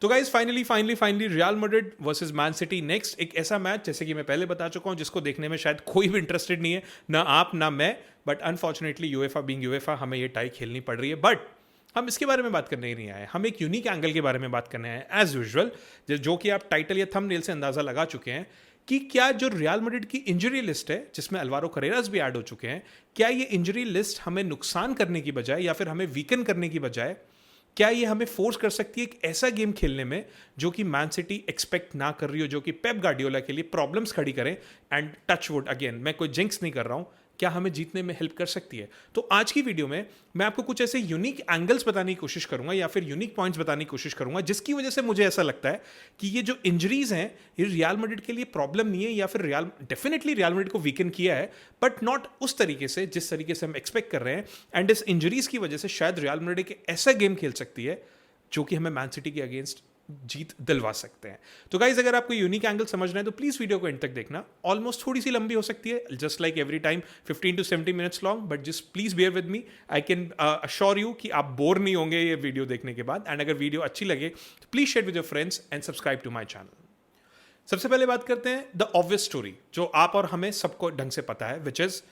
तो guys finally real Madrid versus man city next, एक ऐसा मैच जैसे कि मैं पहले बता चुका हूं जिसको देखने में शायद कोई भी इंटरेस्टेड नहीं है, ना आप ना मैं, but unfortunately UEFA being UEFA हमें ये टाई खेलनी पड़ रही है। बट हम इसके बारे में बात करने ही नहीं आए, हम एक यूनिक एंगल के बारे में बात करने आए एज यूजुअल, जो कि आप टाइटल या थंबनेल से अंदाजा लगा चुके हैं कि क्या जो रियल मैड्रिड की इंजरी लिस्ट है जिसमें अल्वारो करेरास भी ऐड हो चुके हैं, क्या ये इंजरी लिस्ट हमें नुकसान करने की बजाय या फिर हमें वीकन करने की बजाय क्या ये हमें फोर्स कर सकती है एक ऐसा गेम खेलने में जो कि मैन सिटी एक्सपेक्ट ना कर रही हो, जो कि पेप गार्डियोला के लिए प्रॉब्लम्स खड़ी करें। एंड टच वुड, अगेन मैं कोई जिंक्स नहीं कर रहा हूं, क्या हमें जीतने में हेल्प कर सकती है। तो आज की वीडियो में मैं आपको कुछ ऐसे यूनिक एंगल्स बताने की कोशिश करूंगा या फिर यूनिक पॉइंट्स बताने की कोशिश करूंगा जिसकी वजह से मुझे ऐसा लगता है कि ये जो इंजरीज हैं ये रियल मैड्रिड के लिए प्रॉब्लम नहीं है, या फिर डेफिनेटली रियल मैड्रिड को वीकन किया है, बट नॉट उस तरीके से जिस तरीके से हम एक्सपेक्ट कर रहे हैं। एंड इस इंजरीज की वजह से शायद रियल मैड्रिड एक ऐसा गेम खेल सकती है जो कि हमें मैन सिटी के अगेंस्ट जीत दिलवा सकते हैं। तो गाइज अगर आपको यूनिक एंगल समझना है तो प्लीज वीडियो को एंड तक देखना। ऑलमोस्ट थोड़ी सी लंबी हो सकती है, just like every time 15 to 70 minutes long, but just please bear with me. I can assure you कि आप बोर नहीं होंगे ये वीडियो देखने के बाद। एंड अगर वीडियो अच्छी लगे तो please share with your friends and subscribe to my channel. सबसे पहले बात करते हैं द ऑब्वियस स्टोरी जो आप और हमें सबको ढंग से पता है, विच इज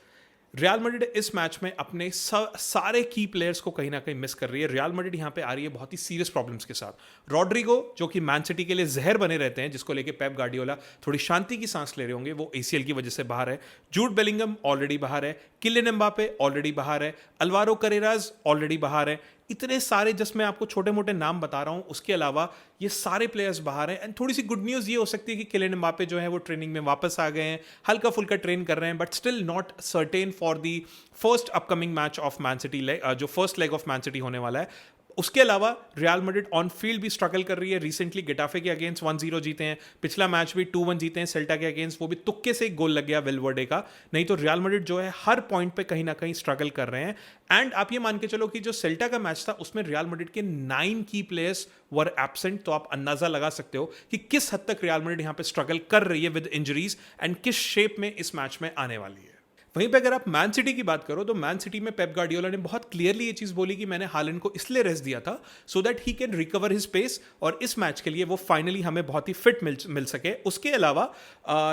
रियल मैड्रिड इस मैच में अपने सारे की प्लेयर्स को कहीं ना कहीं मिस कर रही है। रियल मैड्रिड यहां पे आ रही है बहुत ही सीरियस प्रॉब्लम्स के साथ। रॉड्रिगो जो कि मैन सिटी के लिए जहर बने रहते हैं, जिसको लेके पेप गार्डियोला थोड़ी शांति की सांस ले रहे होंगे, वो एसीएल की वजह से बाहर है। जूड बेलिंगम ऑलरेडी बाहर है, किलियन एम्बापे ऑलरेडी बाहर है, अल्वारो करेरास ऑलरेडी बाहर है। इतने सारे जिसमें आपको छोटे मोटे नाम बता रहा हूं, उसके अलावा ये सारे प्लेयर्स बाहर हैं। एंड थोड़ी सी गुड न्यूज़ ये हो सकती है कि किलियन एम्बापे जो है वो ट्रेनिंग में वापस आ गए हैं, हल्का फुल्का ट्रेन कर रहे हैं, but still not certain for the first upcoming match of Man City, जो first leg of Man City होने वाला है। उसके अलावा रियल मैड्रिड ऑन फील्ड भी स्ट्रगल कर रही है। रिसेंटली गेटाफे के अगेंस्ट 1-0 जीते हैं, पिछला मैच भी 2-1 जीते हैं सेल्टा के अगेंस्ट, वो भी तुक्के से एक गोल लग गया वेलवर्डे का। नहीं तो रियल मैड्रिड जो है हर पॉइंट पे कहीं ना कहीं स्ट्रगल कर रहे हैं। एंड आप ये मान के चलो कि जो सेल्टा का मैच था उसमें रियल मैड्रिड के 9 की प्लेयर्स वर एब्सेंट, तो आप अंदाजा लगा सकते हो कि किस हद तक रियल मैड्रिड यहां पे स्ट्रगल कर रही है विद इंजरीज एंड किस शेप में इस मैच में आने वाली है। वहीं पे अगर आप मैन सिटी की बात करो तो मैन सिटी में पेप गार्डियोला ने बहुत क्लियरली ये चीज बोली कि मैंने हालैंड को इसलिए रेस्ट दिया था so that he can recover his pace, और इस मैच के लिए वो फाइनली हमें बहुत ही फिट मिल सके। उसके अलावा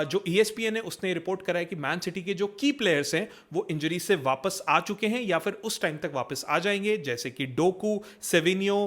जो ESPN है उसने रिपोर्ट करा है कि मैन सिटी के जो की प्लेयर्स हैं वो इंजरी से वापस आ चुके हैं या फिर उस टाइम तक वापस आ जाएंगे, जैसे कि डोकू, सेविनियो,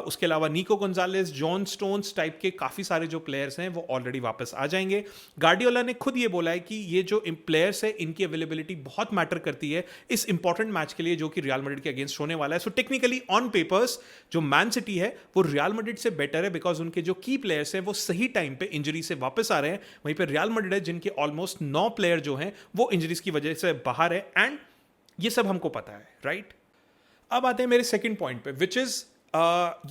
उसके अलावा निको गोंजालेस, जॉन स्टोन्स टाइप के काफी सारे जो प्लेयर्स हैं वो ऑलरेडी वापस आ जाएंगे। गार्डियोला ने खुद ये बोला है कि ये जो प्लेयर्स है इनकी अवेलेबिलिटी बहुत मैटर करती है इस इंपॉर्टेंट मैच के लिए जो कि रियल मैड्रिड के अगेंस्ट होने वाला है। सो टेक्निकली ऑन पेपर्स जो मैन सिटी है वो रियल मैड्रिड से बेटर है, बिकॉज उनके जो की प्लेयर्स हैं वो सही टाइम पे इंजरी से वापस आ रहे हैं। वहीं पे रियल मैड्रिड है जिनके ऑलमोस्ट 9 प्लेयर जो हैं वो इंजरीज की वजह से बाहर है, एंड ये सब हमको पता है, राइट? अब आते हैं मेरे सेकंड पॉइंट पे, विच इज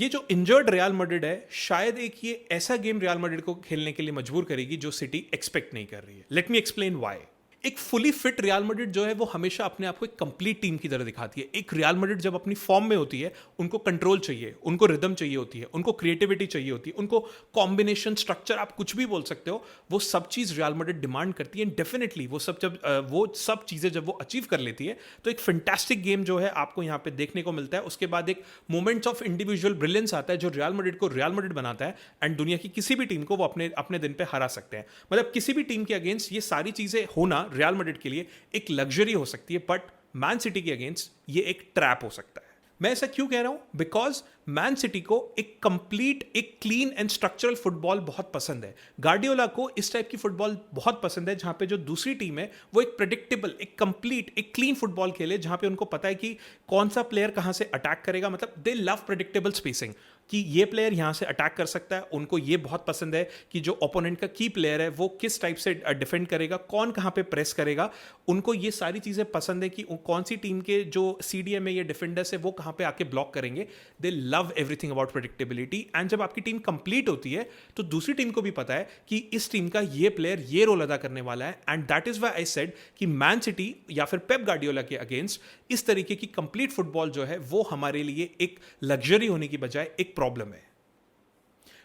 ये जो इंजर्ड रियल मैड्रिड है शायद एक ये ऐसा गेम रियल मैड्रिड को खेलने के लिए मजबूर करेगी जो सिटी एक्सपेक्ट नहीं कर रही है। Let me explain why. एक फुली फिट रियल मैड्रिड जो है वो हमेशा अपने आप को एक कंप्लीट टीम की तरह दिखाती है। एक रियल मैड्रिड जब अपनी फॉर्म में होती है उनको कंट्रोल चाहिए, उनको रिदम चाहिए होती है, उनको क्रिएटिविटी चाहिए होती है, उनको कॉम्बिनेशन, स्ट्रक्चर, आप कुछ भी बोल सकते हो, वो सब चीज़ रियल मैड्रिड डिमांड करती है। डेफिनेटली वो सब चीज़ें जब वो अचीव कर लेती है तो एक फैंटास्टिक गेम जो है आपको यहाँ पे देखने को मिलता है। उसके बाद एक मोमेंट्स ऑफ इंडिविजुअल ब्रिलियंस आता है जो रियल मैड्रिड को रियल मैड्रिड बनाता है, एंड दुनिया की किसी भी टीम को वो अपने दिन पे हरा सकते हैं। मतलब किसी भी टीम के अगेंस्ट ये सारी चीज़ें होना रियल मैड्रिड के लिए एक लग्जरी हो सकती है, बट मैन सिटी के अगेंस्ट ये एक ट्रैप हो सकता है। मैं ऐसा क्यों कह रहा हूं? बिकॉज मैन सिटी को एक कंप्लीट, एक क्लीन एंड स्ट्रक्चरल फुटबॉल बहुत पसंद है। गार्डियोला को इस टाइप की फुटबॉल बहुत पसंद है जहां पे जो दूसरी टीम है वो एक प्रेडिक्टेबल, एक कंप्लीट, एक क्लीन फुटबॉल खेले, जहां पे उनको पता है कि कौन सा प्लेयर कहां से अटैक करेगा। मतलब दे लव प्रेडिक्टेबल स्पेसिंग, कि ये प्लेयर यहां से अटैक कर सकता है। उनको ये बहुत पसंद है कि जो ओपोनेंट का की प्लेयर है वो किस टाइप से डिफेंड करेगा, कौन कहां पे प्रेस करेगा। उनको ये सारी चीजें पसंद है कि कौन सी टीम के जो CDM है या डिफेंडर्स है वो कहां पे आके ब्लॉक करेंगे। दे love everything about predictability. And जब आपकी टीम कंप्लीट होती है तो दूसरी टीम को भी पता है कि इस टीम का ये प्लेयर ये रोल अदा करने वाला है। And that is why I said कि मैन सिटी या फिर पेप गार्डियोला के अगेंस्ट इस तरीके की कंप्लीट फुटबॉल जो है वो हमारे लिए एक लग्जरी होने की बजाय एक प्रॉब्लम है।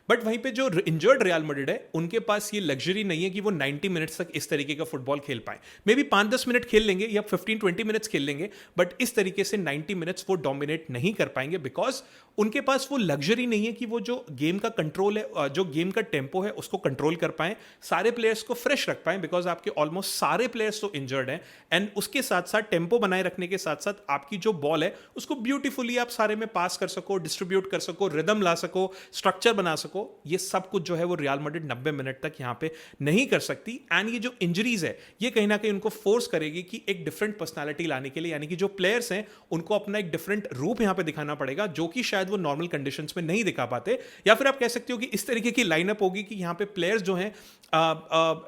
बट वहीं पे जो इंजर्ड रियल मैड्रिड है उनके पास ये लग्जरी नहीं है कि वो 90 मिनट्स तक इस तरीके का फुटबॉल खेल पाए। मे बी 5-10 मिनट खेल लेंगे या 15-20 मिनट्स खेल लेंगे, बट इस तरीके से 90 मिनट्स वो डोमिनेट नहीं कर पाएंगे, बिकॉज उनके पास वो लग्जरी नहीं है कि वो जो गेम का कंट्रोल है, जो गेम का टेम्पो है, उसको कंट्रोल कर पाएं, सारे प्लेयर्स को फ्रेश रख पाएं, बिकॉज आपके ऑलमोस्ट सारे प्लेयर्स तो इंजर्ड हैं। एंड उसके साथ साथ टेम्पो बनाए रखने के साथ साथ आपकी जो बॉल है उसको ब्यूटीफुली आप सारे में पास कर सको, डिस्ट्रीब्यूट कर सको, रिदम ला सको, स्ट्रक्चर बना सको, ये सब कुछ जो है वो रियल मैड्रिड 90 मिनट तक यहाँ पे नहीं कर सकती। एंड ये जो इंजरीज है ये कहीं ना कहीं उनको फोर्स करेगी कि एक डिफरेंट पर्सनालिटी लाने के लिए, यानी कि जो प्लेयर्स हैं उनको अपना एक डिफरेंट रूप यहाँ पे दिखाना पड़ेगा, जो कि शायद वो नॉर्मल कंडीशंस में नहीं दिखा पाते। या फिर आप कह सकते हो कि इस तरीके की लाइनअप होगी कि यहाँ पे प्लेयर्स जो हैं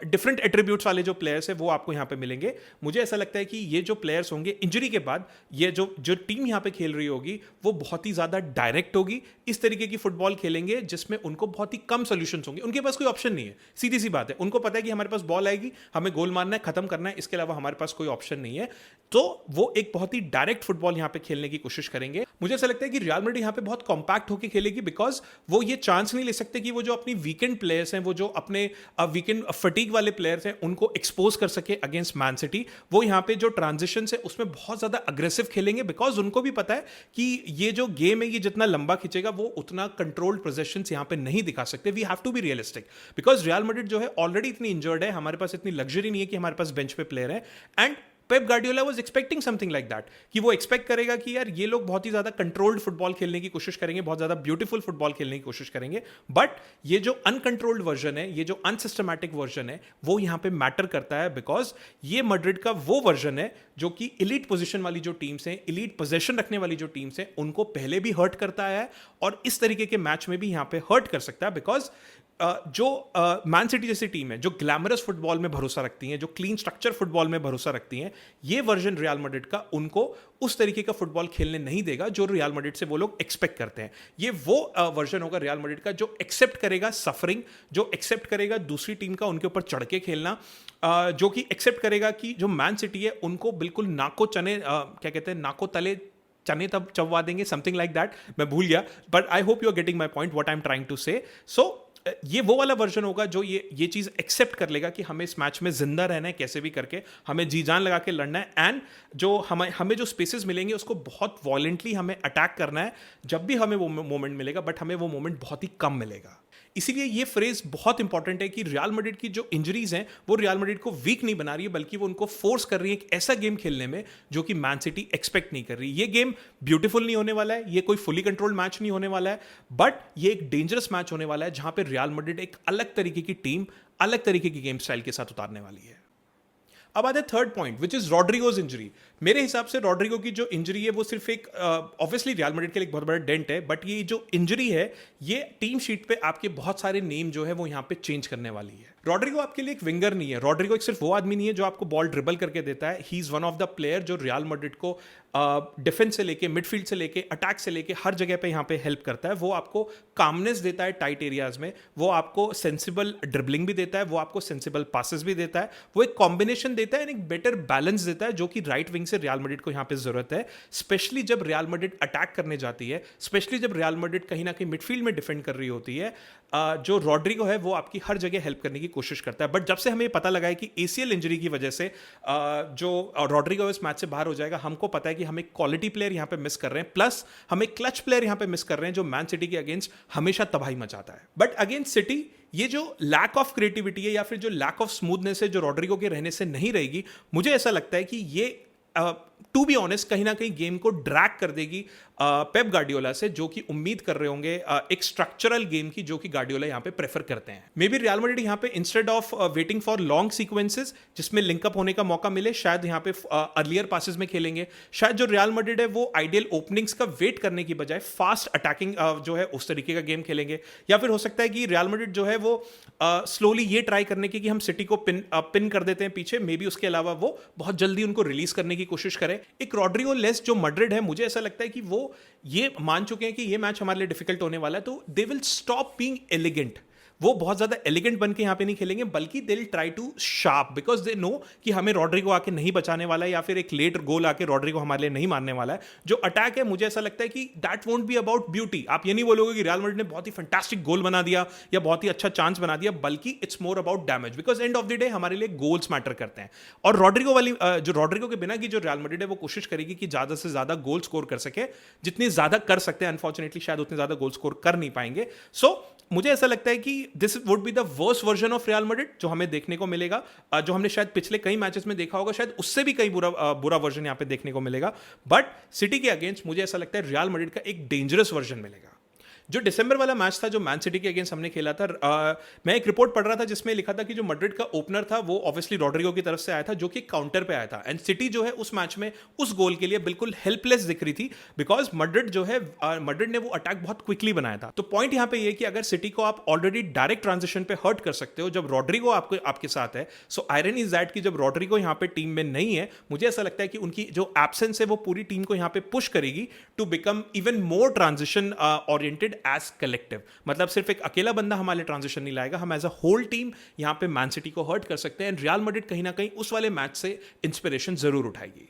डिफरेंट एट्रीब्यूट्स वाले जो प्लेयर्स हैं वो आपको यहाँ पे मिलेंगे। मुझे ऐसा लगता है कि ये जो प्लेयर्स होंगे इंजरी के बाद, ये जो टीम यहाँ पे खेल रही होगी वो बहुत ही ज्यादा डायरेक्ट होगी, इस तरीके की फुटबॉल खेलेंगे जिसमें उनको बहुत ही कम सॉल्यूशंस होंगे। उनके पास कोई ऑप्शन नहीं है, सीधी सी बात है। उनको पता है कि हमारे पास बॉल आएगी, हमें गोल मारना है, खत्म करना है, इसके अलावा हमारे पास कोई ऑप्शन नहीं है। तो वो एक बहुत ही डायरेक्ट फुटबॉल यहाँ पे खेलने की कोशिश करेंगे। मुझे ऐसा लगता है कि रियल मैड्रिड यहाँ पे बहुत कॉम्पैक्ट होकर खेलेगी, बिकॉज वो ये चांस नहीं ले सकते कि वो जो अपनी वीकेंड प्लेयर्स हैं, वो जो अपने वीकेंड फटीग वाले प्लेयर्स हैं, उनको एक्सपोज कर सके अगेंस्ट मैन सिटी। वो यहाँ पे जो ट्रांजिशन है उसमें बहुत ज्यादा अग्रेसिव खेलेंगे, बिकॉज उनको भी पता है कि ये जो गेम है ये जितना लंबा खींचेगा वो उतना कंट्रोल्ड पोजेशंस यहाँ पे नहीं दिखा सकते। We have to be realistic, because Real Madrid जो है ऑलरेडी इतनी इंजर्ड है, हमारे पास इतनी लग्जरी नहीं है कि हमारे पास बेंच पे प्लेयर है। And Pep Guardiola was expecting something like that, कि वो एक्सपेक्ट करेगा कि यार ये लोग बहुत ही ज्यादा कंट्रोल्ड फुटबॉल खेलने की कोशिश करेंगे, बहुत ज्यादा ब्यूटीफुल फुटबॉल खेलने की कोशिश करेंगे। बट ये जो अनकंट्रोल्ड वर्जन है, ये जो अनसिस्टमैटिक वर्जन है, वो यहाँ पे मैटर करता है, बिकॉज ये मैड्रिड का वो वर्जन है जो कि इलीट पोजीशन वाली जो टीम्स हैं, इलीट पोजीशन रखने वाली जो टीम्स हैं, उनको पहले भी हर्ट करता है और इस तरीके के मैच में भी यहाँ पे हर्ट कर सकता है। बिकॉज जो मैन सिटी जैसी टीम है, जो ग्लैमरस फुटबॉल में भरोसा रखती हैं, जो क्लीन स्ट्रक्चर फुटबॉल में भरोसा रखती हैं, ये वर्जन रियल मैड्रिड का उनको उस तरीके का फुटबॉल खेलने नहीं देगा जो रियल मैड्रिड से वो लोग एक्सपेक्ट करते हैं। ये वो वर्जन होगा रियल मैड्रिड का जो एक्सेप्ट करेगा सफरिंग, जो एक्सेप्ट करेगा दूसरी टीम का उनके ऊपर चढ़ के खेलना, जो कि एक्सेप्ट करेगा कि जो मैन सिटी है उनको बिल्कुल नाको चने, क्या कहते हैं, नाको तले चने तब चबवा देंगे, समथिंग लाइक दैट, मैं भूल गया, but I hope you are getting my point, what I am trying to say. So ये वो वाला वर्जन होगा जो ये चीज एक्सेप्ट कर लेगा कि हमें इस मैच में जिंदा रहना है, कैसे भी करके हमें जी जान लगा के लड़ना है, एंड जो हमें जो स्पेसेस मिलेंगे उसको बहुत वॉलेंटली हमें अटैक करना है जब भी हमें वो मोमेंट मिलेगा, बट हमें वो मोमेंट बहुत ही कम मिलेगा। इसीलिए ये फ्रेज बहुत इंपॉर्टेंट है कि रियल मैड्रिड की जो इंजरीज हैं वो रियल मैड्रिड को वीक नहीं बना रही है, बल्कि वो उनको फोर्स कर रही है एक ऐसा गेम खेलने में जो कि मैन सिटी एक्सपेक्ट नहीं कर रही। ये गेम ब्यूटीफुल नहीं होने वाला है, ये कोई फुली कंट्रोल्ड मैच नहीं होने वाला है, बट ये एक डेंजरस मैच होने वाला है जहां पे रियल मैड्रिड एक अलग तरीके की टीम, अलग तरीके की गेम स्टाइल के साथ उतारने वाली है। अब आते third point, which is Rodrygo's injury. मेरे हिसाब से रॉड्रिगो की जो इंजरी है वो सिर्फ एक ऑब्वियसली रियल मैड्रिड के लिए एक बहुत बड़ा डेंट है, बट ये जो इंजरी है ये टीम शीट पे आपके बहुत सारे नेम जो है वो यहाँ पे चेंज करने वाली है। रॉड्रिगो आपके लिए एक विंगर नहीं है, रॉड्रिगो एक सिर्फ वो आदमी नहीं है जो आपको बॉल ड्रिबल करके देता है। He is one of the player जो रियल मैड्रिड को डिफेंस से लेके, मिडफील्ड से लेके, अटैक से लेके हर जगह पे यहाँ पे हेल्प करता है। वो आपको कामनेस देता है टाइट एरियाज में, वो आपको सेंसिबल ड्रिबलिंग भी देता है, वो आपको सेंसिबल पासेस भी देता है, वो एक कॉम्बिनेशन देता है, एक बेटर बैलेंस देता है, जो कि राइट विंग से रियल मैड्रिड को यहाँ पे जरूरत है। स्पेशली जब रियल मैड्रिड अटैक करने जाती है, स्पेशली जब रियल मैड्रिड कहीं ना कहीं मिडफील्ड में डिफेंड कर रही होती है, जो रॉड्रिगो है वो आपकी हर जगह हेल्प करने की कोशिश करता है। बट जब से हमें पता लगा है कि ACL इंजरी की वजह से जो रॉड्रिगो इस मैच से बाहर हो जाएगा, हमको पता है कि हम एक क्वालिटी प्लेयर यहाँ पे मिस कर रहे हैं, प्लस हम एक क्लच प्लेयर यहाँ पे मिस कर रहे हैं जो मैन सिटी के अगेंस्ट हमेशा तबाही मचाता है। बट अगेंस्ट सिटी ये जो लैक ऑफ क्रिएटिविटी है या फिर जो लैक ऑफ स्मूथनेस है जो रॉड्रिगो के रहने से नहीं रहेगी, मुझे ऐसा लगता है कि ये टू बी ऑनेस्ट कहीं ना कहीं गेम को ड्रैग कर देगी पेप गार्डियोला से, जो कि उम्मीद कर रहे होंगे एक स्ट्रक्चरल गेम की, जो कि गार्डियोला यहाँ पे प्रेफर करते हैं। मे बी रियल मैड्रिड यहाँ पे instead of waiting for long sequences जिसमें लिंकअप होने का मौका मिले, शायद यहाँ पे अर्लियर पासेस में खेलेंगे। शायद जो रियल मैड्रिड है वो आइडियल ओपनिंग्स का वेट करने की बजाय फास्ट अटैकिंग जो है उस तरीके का गेम खेलेंगे। या फिर हो सकता है कि रियल मैड्रिड जो है वो स्लोली ये ट्राई करने की कि हम सिटी को पिन कर देते हैं पीछे, मे बी उसके अलावा वो बहुत जल्दी उनको रिलीज करने की कोशिश करें। एक रॉड्रिगो लेस जो मैड्रिड है, मुझे ऐसा लगता है कि वो ये मान चुके हैं कि ये मैच हमारे लिए डिफिकल्ट होने वाला है, तो they will stop being elegant. वो बहुत ज़्यादा एलिगेंट बन के यहाँ पे नहीं खेलेंगे, बल्कि they will try to sharp, because they know कि हमें रॉड्रिगो आके नहीं बचाने वाला है, या फिर एक लेट गोल आके रॉड्रिगो हमारे लिए नहीं मारने वाला है। जो अटैक है, मुझे ऐसा लगता है कि that won't be about beauty. आप ये नहीं बोलोगे कि रियल मैड्रिड ने बहुत ही फैंटास्टिक गोल बना दिया या बहुत ही अच्छा चांस बना दिया, बल्कि it's more about damage, because end of the day हमारे लिए गोल्स मैटर करते हैं। और रॉड्रिगो वाली जो रॉड्रिगो के बिना की जो रियल मैड्रिड है, वो कोशिश करेगी कि ज्यादा से ज्यादा गोल स्कोर कर सके, जितनी ज्यादा कर सकते हैं। अनफॉर्चुनेटली शायद उतने ज्यादा गोल स्कोर कर नहीं पाएंगे। सो मुझे ऐसा लगता है कि this would be the worst version of Real Madrid जो हमें देखने को मिलेगा, जो हमने शायद पिछले कई मैचेस में देखा होगा, शायद उससे भी कई बुरा वर्जन यहां पे देखने को मिलेगा। बट सिटी के अगेंस्ट मुझे ऐसा लगता है रियल मैड्रिड का एक डेंजरस वर्जन मिलेगा। जो दिसंबर वाला मैच था जो मैन सिटी के अगेंस्ट हमने खेला था, मैं एक रिपोर्ट पढ़ रहा था जिसमें लिखा था कि जो मैड्रिड का ओपनर था वो ऑब्वियसली रॉड्रिगो की तरफ से आया था, जो कि काउंटर पे आया था। एंड सिटी जो है उस मैच में उस गोल के लिए बिल्कुल हेल्पलेस दिख रही थी, बिकॉज मैड्रिड जो है मैड्रिड ने वो अटैक बहुत क्विकली बनाया था। तो पॉइंट यहां पे ये कि अगर सिटी को आप ऑलरेडी डायरेक्ट ट्रांजिशन पे हर्ट कर सकते हो जब रॉड्रिगो आपके साथ है, सो आयरन इज दैट कि जब रॉड्रिगो यहां पे टीम में नहीं है, मुझे ऐसा लगता है कि उनकी जो एब्सेंस है वो पूरी टीम को यहां पे पुश करेगी to become even more transition oriented as collective. मतलब सिर्फ एक अकेला बंदा हमारे ट्रांजिशन नहीं लाएगा, हम एज अ होल टीम यहां पे मैन सिटी को हर्ट कर सकते हैं। एंड रियल मैड्रिड कहीं ना कहीं उस वाले मैच से इंस्पिरेशन जरूर उठाएगी।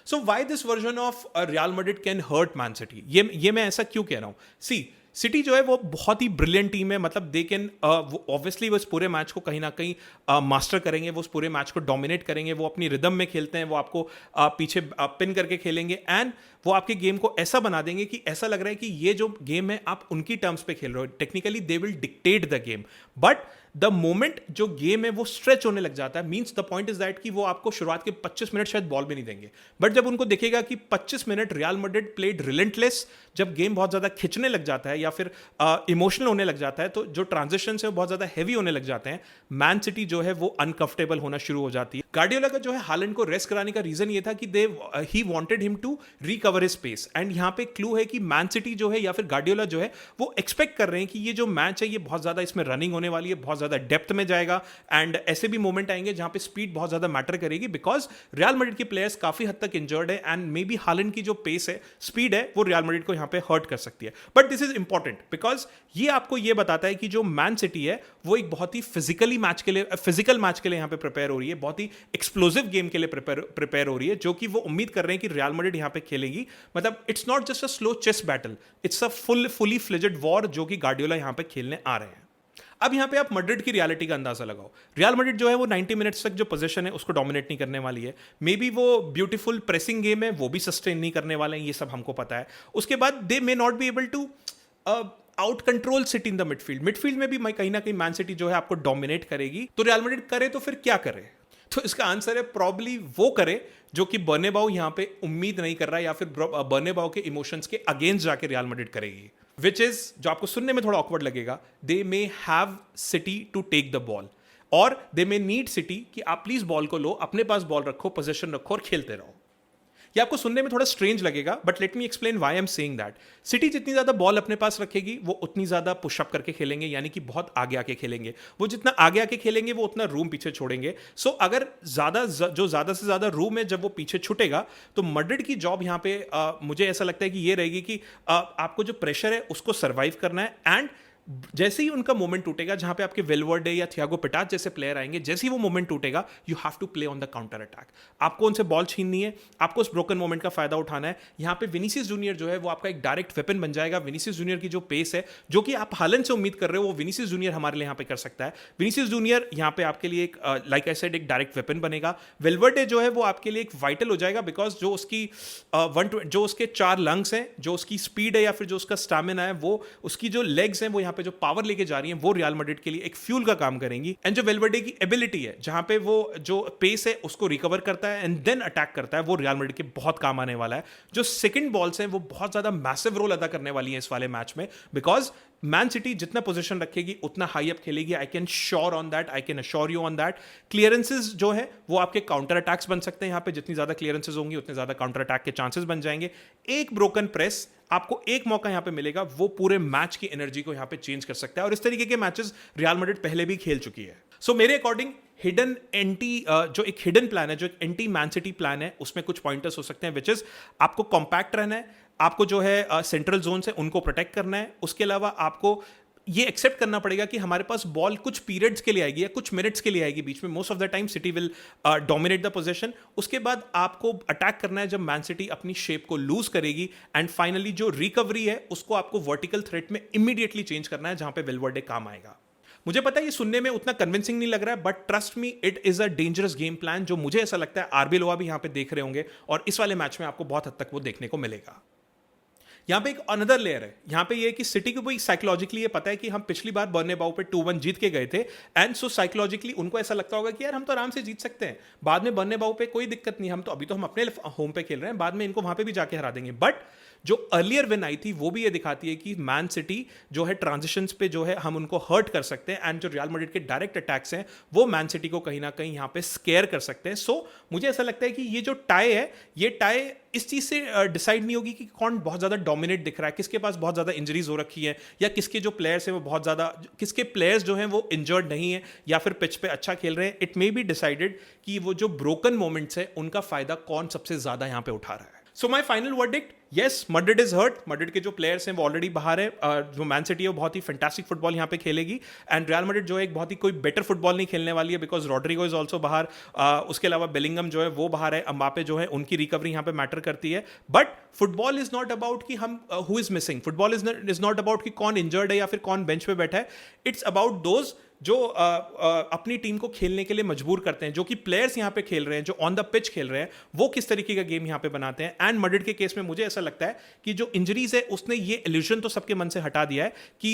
So why this version of Real Madrid can hurt Man City, ये मैं ऐसा क्यों कह रहा हूं? सी, सिटी जो है वो बहुत ही ब्रिलियंट टीम है। मतलब दे कैन ऑब्वियसली वो इस पूरे मैच को कहीं ना कहीं मास्टर करेंगे, वो उस पूरे मैच को डोमिनेट करेंगे, वो अपनी रिदम में खेलते हैं, वो आपको पीछे पिन करके खेलेंगे, एंड वो आपके गेम को ऐसा बना देंगे कि ऐसा लग रहा है कि ये जो गेम है आप उनकी टर्म्स पे खेल रहे हो। Technically they will dictate the game, but the moment जो गेम है वो स्ट्रेच होने लग जाता है, means the point is that कि वो आपको शुरुआत के 25 मिनट शायद बॉल भी नहीं देंगे, बट जब उनको दिखेगा कि 25 minute real Madrid played relentless, जब गेम बहुत ज्यादा खिंचने लग जाता है या फिर इमोशनल होने लग जाता है, तो जो ट्रांजिशन है वो बहुत ज्यादा हैवी होने लग जाते हैं, मैन सिटी जो है वो अनकंफर्टेबल होना शुरू हो जाती है। गार्डियोला का जो है हालैंड को रेस्ट कराने का रीजन ये था कि he wanted him to recover his space. And यहां पे क्लू है कि मैन सिटी जो है या फिर गार्डियोला जो है वो एक्सपेक्ट कर रहे हैं कि ये जो मैच है ये बहुत ज्यादा इसमें रनिंग होने वाली है, बहुत ज्यादा डेप्थ में जाएगा, एंड ऐसे भी मोमेंट आएंगे जहां पे स्पीड बहुत ज्यादा मैटर करेगी, बिकॉज रियल मैड्रिड के प्लेयर्स काफी हद तक इंजर्ड है, एंड मे बी हालैंड की जो पेस है, स्पीड है, वो रियल मैड्रिड को यहां पे हर्ट कर सकती है। But this is important because ये आपको ये बताता है कि जो मैन सिटी है वो एक बहुत ही फिजिकल मैच के लिए यहां पे प्रिपेयर हो रही है, बहुत ही एक्सप्लोसिव गेम के लिए प्रिपेयर हो रही है, जो कि वो उम्मीद कर रहे हैं कि रियल मैड्रिड यहां पे खेलेगी। मतलब it's not just a slow chess battle, it's a fully fledged war जो कि गार्डियोला यहां पे खेलने आ रहे हैं। अब यहां पे आप मैड्रिड की रियलिटी का अंदाजा लगाओ। रियल मैड्रिड जो है वो 90 मिनट्स तक जो पोजीशन है उसको डोमिनेट नहीं करने वाली है। मे बी वो ब्यूटीफुल प्रेसिंग गेम है वो भी सस्टेन नहीं करने वाले हैं, ये सब हमको पता है। उसके बाद they may not be able to out control City in the midfield में भी कहीं ना कहीं मैन सिटी जो है आपको डोमिनेट करेगी। तो रियल मैड्रिड करे तो फिर क्या करे? तो इसका आंसर है प्रॉब्ली वो करे जो कि बर्नेबाउ यहां पे उम्मीद नहीं कर रहा है, या फिर बर्नेबाउ के इमोशंस के अगेंस्ट जाके रियल मैड्रिड करेगी, विच इज, जो आपको सुनने में थोड़ा ऑकवर्ड लगेगा, they may have City to take the ball, और दे मे नीड सिटी कि आप प्लीज बॉल को लो, अपने पास बॉल रखो, पोजीशन रखो और खेलते रहो। ये आपको सुनने में थोड़ा स्ट्रेंज लगेगा, but let me explain why I am saying that. City जितनी ज्यादा बॉल अपने पास रखेगी वो उतनी ज्यादा पुशअप करके खेलेंगे, यानी कि बहुत आगे आके खेलेंगे। वो जितना आगे आके खेलेंगे वो उतना रूम पीछे छोड़ेंगे। सो अगर ज्यादा से ज्यादा रूम है जब वो पीछे छूटेगा, तो मैड्रिड की जॉब यहाँ पे मुझे ऐसा लगता है कि ये रहेगी कि आपको जो प्रेशर है उसको सर्वाइव करना है, एंड जैसे ही उनका मोमेंट टूटेगा, जहां पे आपके वेलवर्डे या थियागो पिटाज जैसे प्लेयर आएंगे, जैसे ही वो मोमेंट टूटेगा, you have to play on the counter attack. आपको उनसे बॉल छीननी है, आपको उस ब्रोकन मोमेंट का फायदा उठाना है। यहां पे विनीसियस जूनियर जो है वो आपका एक डायरेक्ट वेपन बन जाएगा। विनीसियस जूनियर की जो पेस है, जो कि आप हालैंड से उम्मीद कर रहे हो, वो विनीसियस जूनियर हमारे लिए यहां पे कर सकता है। विनीसियस जूनियर यहां पे आपके लिए एक लाइक आई सेड एक डायरेक्ट वेपन बनेगा। वेलवर्डे जो है वो आपके लिए एक वाइटल हो जाएगा, बिकॉज जो उसकी जो उसके 4 लंग्स हैं, जो उसकी स्पीड है या फिर जो उसका स्टैमिना है, वो उसकी जो लेग्स हैं, वो यहाँ पे जो पावर लेके जा रही हैं, वो रियल मैड्रिड के लिए एक फ्यूल का काम करेंगी। एंड जो वेलवर्डे की एबिलिटी है, जहां पे वो जो पेस है उसको रिकवर करता है एंड देन अटैक करता है, वो रियल मैड्रिड के बहुत काम आने वाला है। जो सेकंड बॉल्स हैं वो बहुत ज्यादा मैसिव रोल अदा करने वाली हैं इस वाले मैच में, बिकॉज मैन सिटी जितना पोजीशन रखेगी उतना हाई अप खेलेगी। I can sure on that, I can assure you on that. Clearances जो है वो आपके काउंटर अटैक्स बन सकते हैं। यहाँ पे जितनी ज्यादा क्लियरेंसेज होंगी उतने ज्यादा काउंटर अटैक के चांसेस बन जाएंगे। एक ब्रोकन प्रेस, आपको एक मौका यहां पे मिलेगा, वो पूरे मैच की एनर्जी को यहां पे चेंज कर सकता है, और इस तरीके के मैचेस रियल मैड्रिड पहले भी खेल चुकी है। सो मेरे अकॉर्डिंग हिडन एंटी जो एक हिडन प्लान है, जो एक एंटी मैन सिटी प्लान है, उसमें कुछ पॉइंटर्स हो सकते हैं, विच इज आपको कॉम्पैक्ट रहना है, आपको जो है सेंट्रल जोन से उनको प्रोटेक्ट करना है। उसके अलावा आपको ये एक्सेप्ट करना पड़ेगा कि हमारे पास बॉल कुछ पीरियड्स के लिए आएगी या कुछ मिनट्स के लिए आएगी बीच में, most of the time city will dominate the position. उसके बाद आपको अटैक करना है जब मैन सिटी अपनी शेप को लूज करेगी, एंड फाइनली जो रिकवरी है उसको आपको वर्टिकल थ्रेट में इमीडिएटली चेंज करना है, जहां पे वेलवर्डे काम आएगा। मुझे पता है ये सुनने में उतना कन्विंसिंग नहीं लग रहा है, but trust me it is a dangerous game plan, जो मुझे ऐसा लगता है आरबी लोहा भी यहां पे देख रहे होंगे, और इस वाले मैच में आपको बहुत हद तक वो देखने को मिलेगा। यहाँ पे एक अनदर लेयर है, यहाँ पे ये है कि सिटी को भी साइकोलॉजिकली ये पता है कि हम पिछली बार बर्नेबाउ पे 2-1 जीत के गए थे, एंड सो साइकोलॉजिकली उनको ऐसा लगता होगा कि यार हम तो आराम से जीत सकते हैं, बाद में बर्नेबाउ पे कोई दिक्कत नहीं, हम तो अभी तो हम अपने होम पे खेल रहे हैं, बाद में इनको वहां पे भी जाके हरा देंगे। बट जो अर्लियर विन आई थी वो भी ये दिखाती है कि मैन सिटी जो है ट्रांजिशंस पे जो है हम उनको हर्ट कर सकते हैं, एंड जो रियल मैड्रिड के डायरेक्ट अटैक्स हैं वो मैन सिटी को कहीं ना कहीं यहाँ पे स्केयर कर सकते हैं। सो मुझे ऐसा लगता है कि ये जो टाई है, ये टाई इस चीज से डिसाइड नहीं होगी कि कौन बहुत ज्यादा डोमिनेट दिख रहा है, किसके पास बहुत ज्यादा इंजरीज हो रखी है, या किसके जो प्लेयर्स हैं वो बहुत ज्यादा, किसके प्लेयर्स जो हैं वो इंजर्ड नहीं है या फिर पिच पे अच्छा खेल रहे हैं। इट मे बी डिसाइडेड कि वो जो ब्रोकन मोमेंट्स है उनका फायदा कौन सबसे ज्यादा यहाँ पे उठा रहा है। So my final verdict, yes Madrid is hurt, Madrid के जो प्लेयर्स हैं वो ऑलरेडी बाहर है, जो मैन सिटी है वो बहुत ही फैंटास्टिक फुटबॉल यहाँ पे खेलेगी, एंड रियल मैड्रिड जो है एक बहुत ही कोई बेटर फुटबॉल नहीं खेलने वाली है, बिकॉज रॉड्रिगो इज ऑल्सो बाहर, उसके अलावा बेलिंगम जो है वो बाहर है, अम्बापे जो है उनकी रिकवरी यहाँ पे मैटर करती है। But football is not about कि हम who is missing, football is not about कि कौन इंजर्ड है या फिर कौन बेंच पे बैठा है, इट्स अबाउट दोज जो अपनी टीम को खेलने के लिए मजबूर करते हैं, जो कि प्लेयर्स यहाँ पे खेल रहे हैं, जो ऑन द पिच खेल रहे हैं, वो किस तरीके का गेम यहाँ पे बनाते हैं। एंड मैड्रिड के केस में मुझे ऐसा लगता है कि जो इंजरीज है उसने ये इल्यूजन तो सबके मन से हटा दिया है कि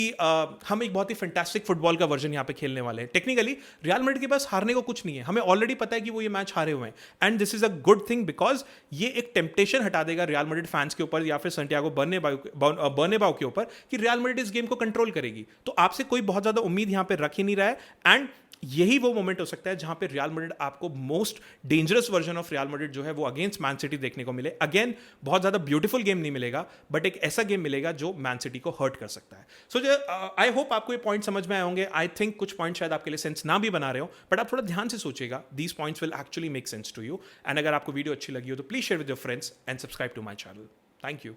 हम एक बहुत ही फैंटास्टिक फुटबॉल का वर्जन यहाँ पे खेलने वाले हैं। टेक्निकली रियल मैड्रिड के पास हारने को कुछ नहीं है, हमें ऑलरेडी पता है कि वो ये मैच हारे हुए हैं, and this is a good thing, because ये एक टेम्पटेशन हटा देगा रियल मैड्रिड फैंस के ऊपर या फिर सैंटियागो बर्नेबाउ के ऊपर कि रियल मैड्रिड इस गेम को कंट्रोल करेगी। तो आपसे कोई बहुत ज्यादा उम्मीद यहाँ पे रख ही नहीं रहा है, एंड यही वो मोमेंट हो सकता है जहां पे रियल मैड्रिड आपको most dangerous version of Real Madrid जो है वो अगेंस्ट मैन सिटी देखने को मिले। अगेन बहुत ज्यादा ब्यूटीफुल गेम नहीं मिलेगा, बट एक ऐसा गेम मिलेगा जो मैन सिटी को हर्ट कर सकता है। सो आई होप आपको ये पॉइंट समझ में आए होंगे। आई थिंक कुछ पॉइंट शायद आपके लिए सेंस ना भी बना रहे हो, बट आप थोड़ा ध्यान से सोचिएगा, these points will actually make sense to you. And अगर आपको वीडियो अच्छी लगी हो तो please share with your friends and subscribe to my channel. Thank you.